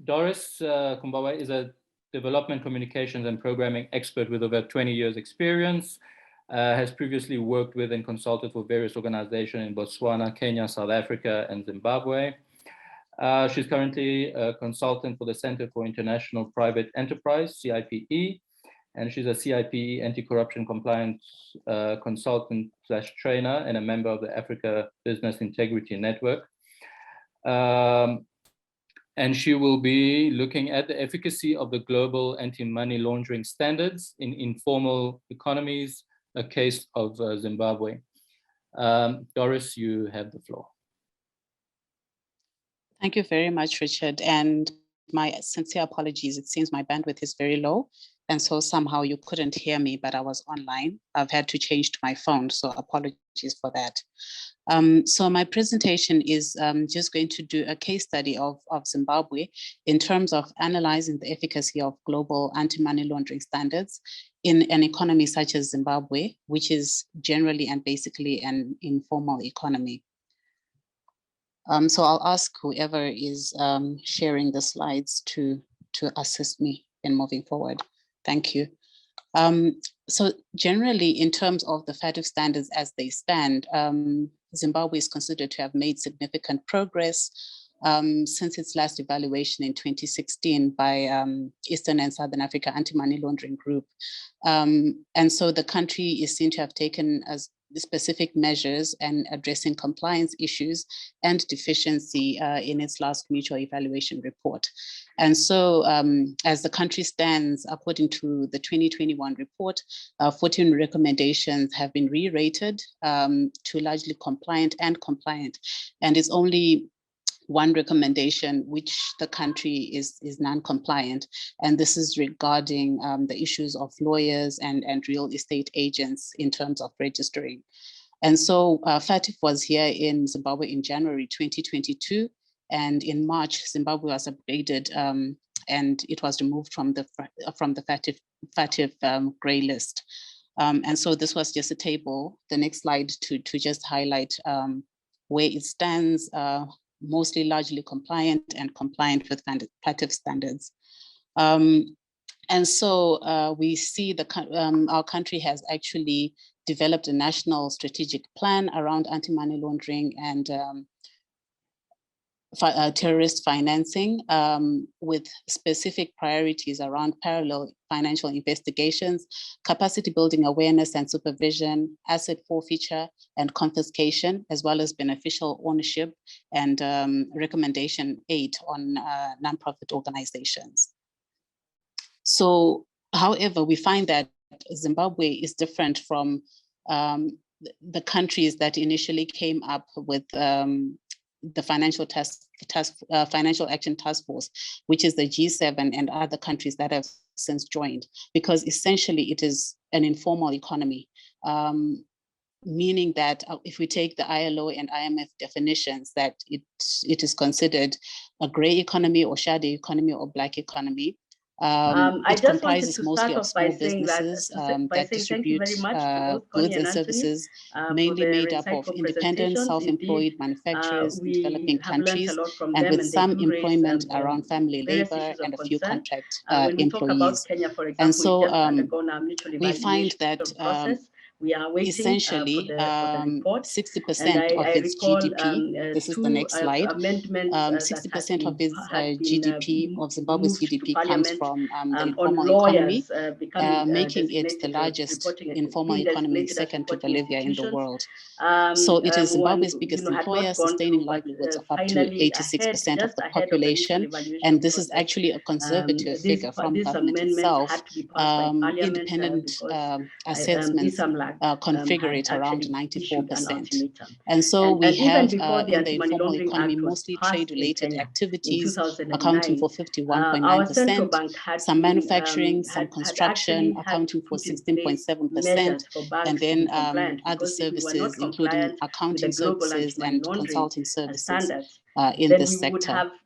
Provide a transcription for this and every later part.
Doris Kumbawa is a development communications and programming expert with over 20 years experience, has previously worked with and consulted for various organizations in Botswana, Kenya, South Africa, and Zimbabwe. She's currently a consultant for the Center for International Private Enterprise, CIPE, and she's a CIPE anti-corruption compliance consultant / trainer and a member of the Africa Business Integrity Network. And she will be looking at the efficacy of the global anti-money laundering standards in informal economies, a case of Zimbabwe. Doris, you have the floor. Thank you very much, Richard. And my sincere apologies. It seems my bandwidth is very low. And so somehow you couldn't hear me, but I was online. I've had to change to my phone, so apologies for that. So my presentation is just going to do a case study of Zimbabwe in terms of analyzing the efficacy of global anti-money laundering standards in an economy such as Zimbabwe, which is generally and basically an informal economy. So I'll ask whoever is sharing the slides to assist me in moving forward. Thank you. So generally, in terms of the FATF standards as they stand, Zimbabwe is considered to have made significant progress since its last evaluation in 2016 by Eastern and Southern Africa Anti-Money Laundering Group. And so the country is seen to have taken as specific measures and addressing compliance issues and deficiency in its last mutual evaluation report. And so as the country stands, according to the 2021 report, 14 recommendations have been re-rated to largely compliant and compliant. And it's only one recommendation which the country is non-compliant, and this is regarding the issues of lawyers and real estate agents in terms of registering. And so FATF was here in Zimbabwe in January 2022, and in March Zimbabwe was upgraded and it was removed from the FATF gray list. And so this was just a table, the next slide, to just highlight where it stands, mostly largely compliant and compliant with FATF standards. And so we see our country has actually developed a national strategic plan around anti-money laundering and terrorist financing with specific priorities around parallel financial investigations, capacity building awareness and supervision, asset forfeiture and confiscation, as well as beneficial ownership and recommendation 8 on nonprofit organizations. So, however, we find that Zimbabwe is different from the countries that initially came up with the Financial Action Task Force, which is the G7 and other countries that have since joined, because essentially it is an informal economy, meaning that if we take the ILO and IMF definitions, that it is considered a gray economy or shadow economy or black economy. It comprises mostly of small businesses that distribute goods and services, mainly made up of independent, self-employed manufacturers in developing countries, and with some employment around family labor and a few contract employees. And so we find that we are essentially 60% of its GDP. This is the next slide. 60% of its GDP, of Zimbabwe's GDP, comes from the informal economy, making it the largest informal economy, second to Bolivia in the world. So it is Zimbabwe's biggest employer, sustaining livelihoods of up to 86% of the population. And this is actually a conservative figure from government itself. Independent assessments configure it around 94%. And so we have in the informal economy mostly trade-related activities accounting for 51.9%, some manufacturing, some construction accounting for 16.7%, and then other services including accounting services and consulting services in this sector.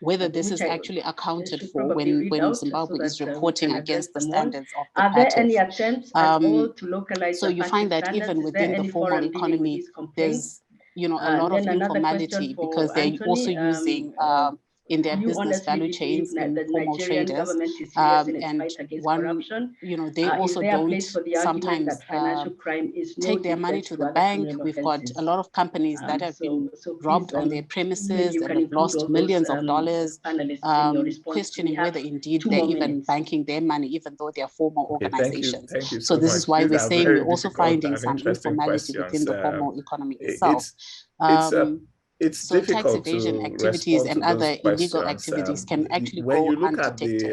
whether this is which actually accounted should for probably read when out so Zimbabwe is that we reporting can address against the them all. standards of the Are there any PATF. attempts at all to localize So the you find PATF that even standards? Is within there the any formal forum dealing with economy, these complaints? there's a lot of Then another informality question for because they're also Anthony, using in their business value chains in formal traders. And they also don't sometimes take their money to the bank. We've got a lot of companies that have been robbed on their premises and have lost millions of dollars, questioning whether indeed they're even banking their money, even though they're formal organizations. Thank you so this much. is why These we're are saying very we're also difficult finding and some interesting informality within questions. the formal economy itself. It's so difficult tax evasion to activities and other illegal questions. activities can actually when go you look undetected.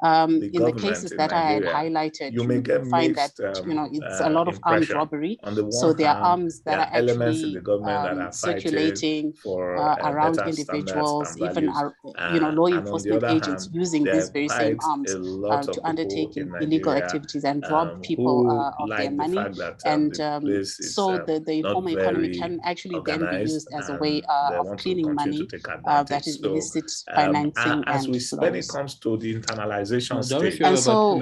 at In the cases that Nigeria, I had highlighted, you may get find mixed, that it's a lot of armed robbery. On the one so there are hand, arms that are elements in the actually government that are circulating for around better individuals, standards, even law enforcement agents hand, using these very same arms to undertake illegal activities and rob people of their money. And so the informal economy can actually then be used as a way of cleaning money that is illicit financing. When it comes to the internalization stage, Doris, so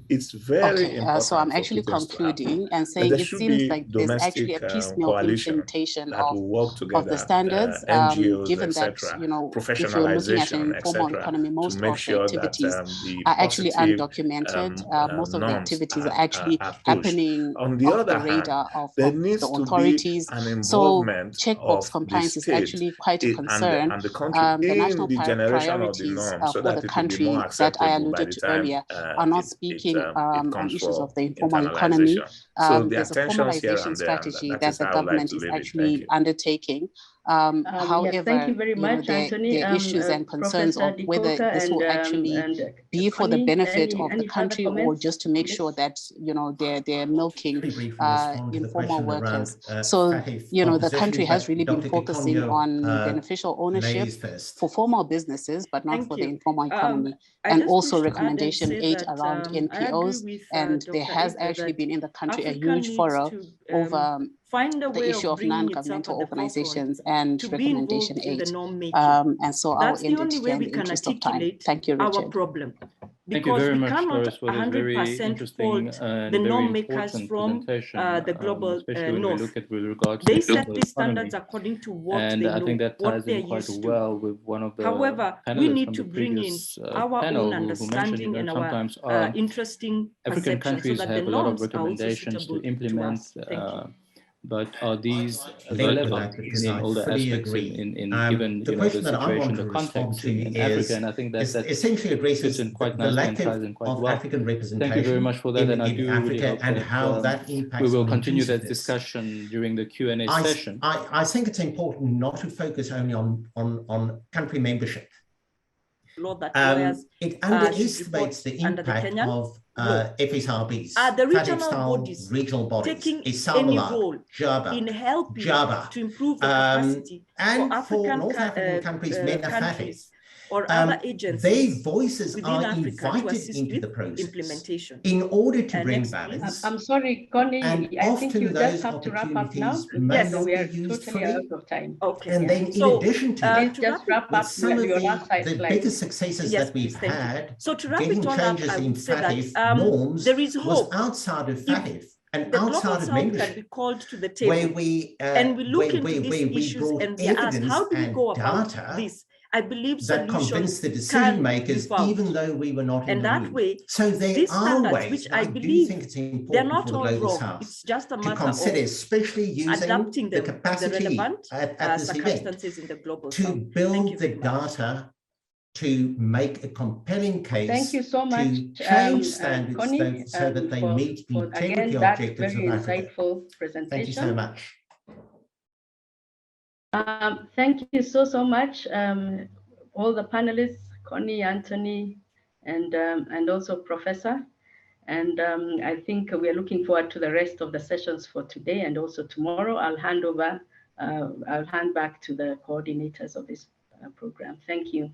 it's very important. So I'm actually concluding and saying it seems like there's actually a piecemeal implementation of the standards, NGOs, given that if you're looking at an informal economy, most of the activities are actually undocumented. Most of the activities are actually happening on the other the radar of the authorities. So checkbox compliance is actually quite a concern. The national priorities for the country that I alluded to earlier are not speaking on issues of the informal economy. There's a formalization strategy that the government is actually undertaking. However, thank you very much, there are issues and concerns of whether this will actually be for the benefit of the country or just to make sure that they're milking informal workers. So the country has really been focusing on beneficial ownership for formal businesses, but not for the informal economy. And also recommendation 8 around NPOs. And there has actually been in the country a huge furrow over the issue of non-governmental organizations and recommendation 8. And so I'll end it here in the interest of time. Thank you, Richard. Thank you very much, Doris, for this very interesting and very important presentation, the global especially when we look at with regards they to set the these standards according to what and they I know, think that ties in quite well with one of the we need from to the bring in previous our panel own who understanding mentioned and sometimes our interesting African countries so that have the a lot of norms are also recommendations to suitable implement. But are these relevant in all the aspects in given the situation, the context in Africa? And I think that essentially addresses fits in quite nicely and ties in quite well. African representation. Thank you very much for that, and I do really hope and that, how that impacts we will on continue that inclusiveness. discussion during the Q&A session. I think it's important not to focus only on country membership. Law that it underestimates the impact of FSRBs, the regional bodies, regional bodies, taking any role Jaba, in helping to improve the capacity and for North African countries, countries or other agencies. Their voices are Africa invited into the process implementation in order to bring balance. I'm sorry, Connie, and I think you just those have to wrap up now. Yes, we are totally out of time. Okay. And then in addition to that, just wrap up some of your last the biggest successes that we've had, so to wrap getting it all changes up, I in would say FATF that, norms there is hope. was outside of FATF and the outside of membership, can be called to the table, where we and we look into these issues and we ask, how do we go about this? I believe that convinced the decision makers, even though we were not in the room. Way, so there are ways, which I do think it's important for the global south it's just a matter to consider, of especially using adapting the capacity at this event in the global to south. build the data to make a compelling case. Thank you so much, to change standards Connie, so that they meet the integrity again, objectives very of Africa. Insightful presentation. Thank you so much. Thank you so much, all the panelists, Connie, Anthony, and also Professor. And I think we are looking forward to the rest of the sessions for today and also tomorrow. I'll hand back to the coordinators of this program. Thank you.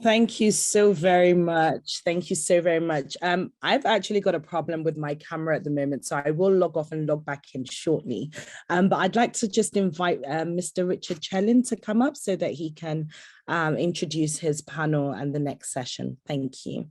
Thank you so very much. Thank you so very much. I've actually got a problem with my camera at the moment, so I will log off and log back in shortly. But I'd like to just invite Mr. Richard Chellin to come up so that he can introduce his panel and the next session. Thank you.